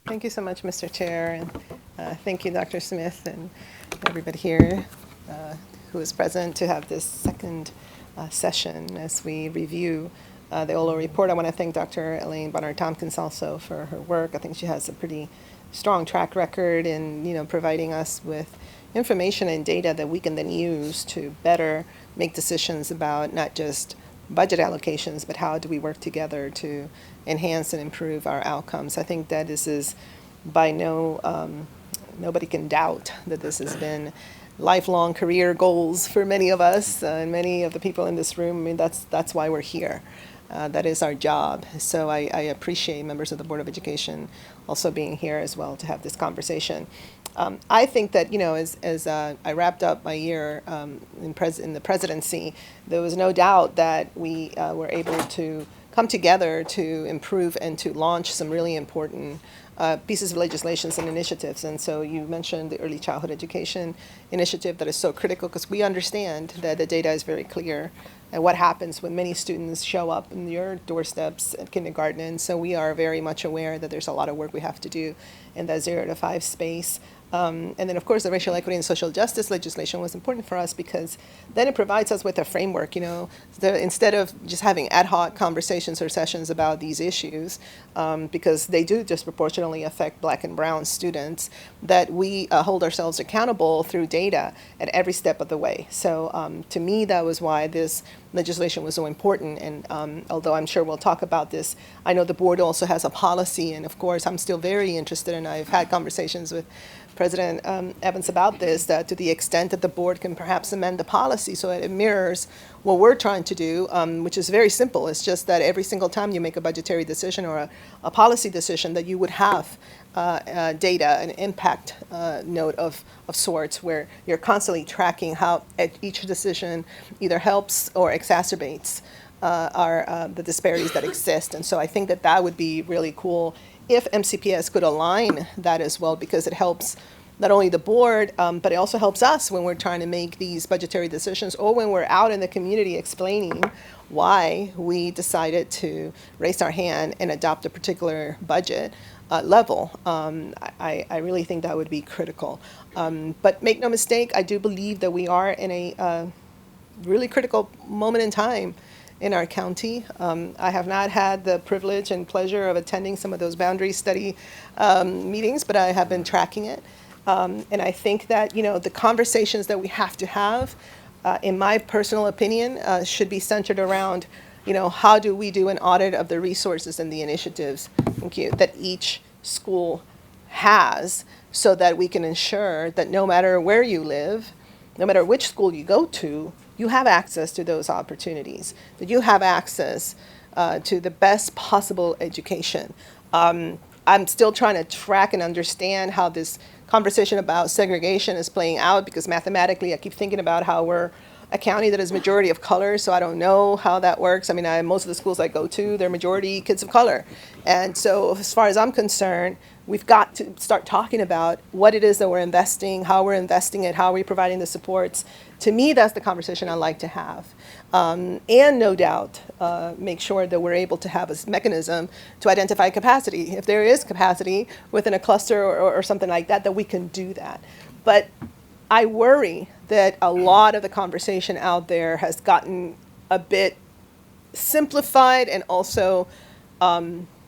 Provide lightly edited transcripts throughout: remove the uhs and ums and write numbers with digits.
Thank you so much, Mr. Chair, and thank you, Dr. Smith, and everybody here who is present to have this second session as we review the OLO report. I want to thank Dr. Elaine Bonner-Tompkins also for her work. I think she has a pretty strong track record in providing us with information and data that we can then use to better make decisions about not just budget allocations, but how do we work together to enhance and improve our outcomes. I think that this is by nobody can doubt that this has been lifelong career goals for many of us and many of the people in this room. I mean, that's why we're here. That is our job. So I appreciate members of the Board of Education also being here as well to have this conversation. I think that, as I wrapped up my year in the presidency, there was no doubt that we were able to come together to improve and to launch some really important pieces of legislations and initiatives. And so you mentioned the early childhood education initiative that is so critical because we understand that the data is very clear and what happens when many students show up in your doorsteps at kindergarten. And so we are very much aware that there's a lot of work we have to do in that 0 to 5 space. And then, of course, the racial equity and social justice legislation was important for us because then it provides us with a framework, instead of just having ad hoc conversations or sessions about these issues, because they do disproportionately affect Black and brown students, that we hold ourselves accountable through data at every step of the way. So to me, that was why this legislation was so important. And although I'm sure we'll talk about this, I know the board also has a policy. And of course, I'm still very interested, and I've had conversations with President Evans about this, that to the extent that the board can perhaps amend the policy so that it mirrors what we're trying to do, which is very simple. It's just that every single time you make a budgetary decision or a policy decision, that you would have data, an impact note of sorts, where you're constantly tracking how each decision either helps or exacerbates the disparities that exist. And so I think that would be really cool if MCPS could align that as well, because it helps not only the board, but it also helps us when we're trying to make these budgetary decisions or when we're out in the community explaining why we decided to raise our hand and adopt a particular budget level. I really think that would be critical. But make no mistake, I do believe that we are in a really critical moment in time in our county. I have not had the privilege and pleasure of attending some of those boundary study meetings, but I have been tracking it. And I think that, the conversations that we have to have, in my personal opinion, should be centered around, how do we do an audit of the resources and the initiatives, that each school has, so that we can ensure that no matter where you live, no matter which school you go to, you have access to those opportunities, that you have access to the best possible education. I'm still trying to track and understand how this conversation about segregation is playing out, because mathematically I keep thinking about how we're a county that is majority of color, so I don't know how that works. I mean, most of the schools I go to, they're majority kids of color. And so as far as I'm concerned, we've got to start talking about what it is that we're investing, how we're investing it, how we're providing the supports. To me, that's the conversation I like to have. And no doubt, make sure that we're able to have a mechanism to identify capacity. If there is capacity within a cluster or something like that, that we can do that. But I worry that a lot of the conversation out there has gotten a bit simplified, and also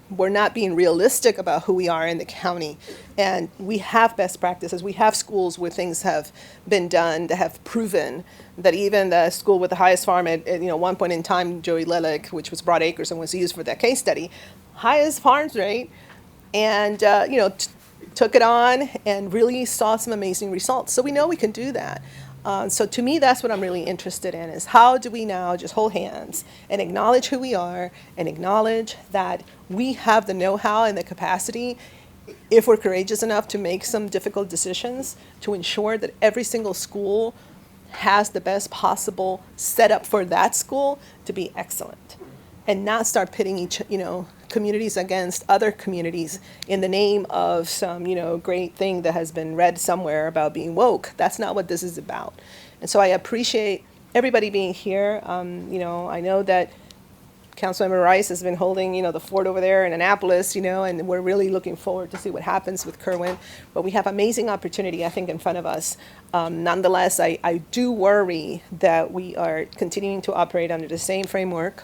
we're not being realistic about who we are in the county. And we have best practices. We have schools where things have been done that have proven that even the school with the highest farm at one point in time, Joey Lelick, which was Broad Acres and was used for that case study, highest farms rate, and took it on and really saw some amazing results. So we know we can do that. So to me, that's what I'm really interested in, is how do we now just hold hands and acknowledge who we are and acknowledge that we have the know-how and the capacity, if we're courageous enough to make some difficult decisions, to ensure that every single school has the best possible setup for that school to be excellent, and not start pitting communities against other communities in the name of some, great thing that has been read somewhere about being woke. That's not what this is about. And so I appreciate everybody being here. I know that Councilmember Rice has been holding, the fort over there in Annapolis, and we're really looking forward to see what happens with Kerwin. But we have amazing opportunity, I think, in front of us. Nonetheless, I do worry that we are continuing to operate under the same framework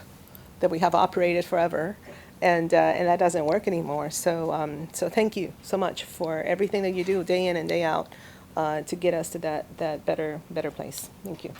that we have operated forever, and that doesn't work anymore. So thank you so much for everything that you do day in and day out to get us to that better place. Thank you.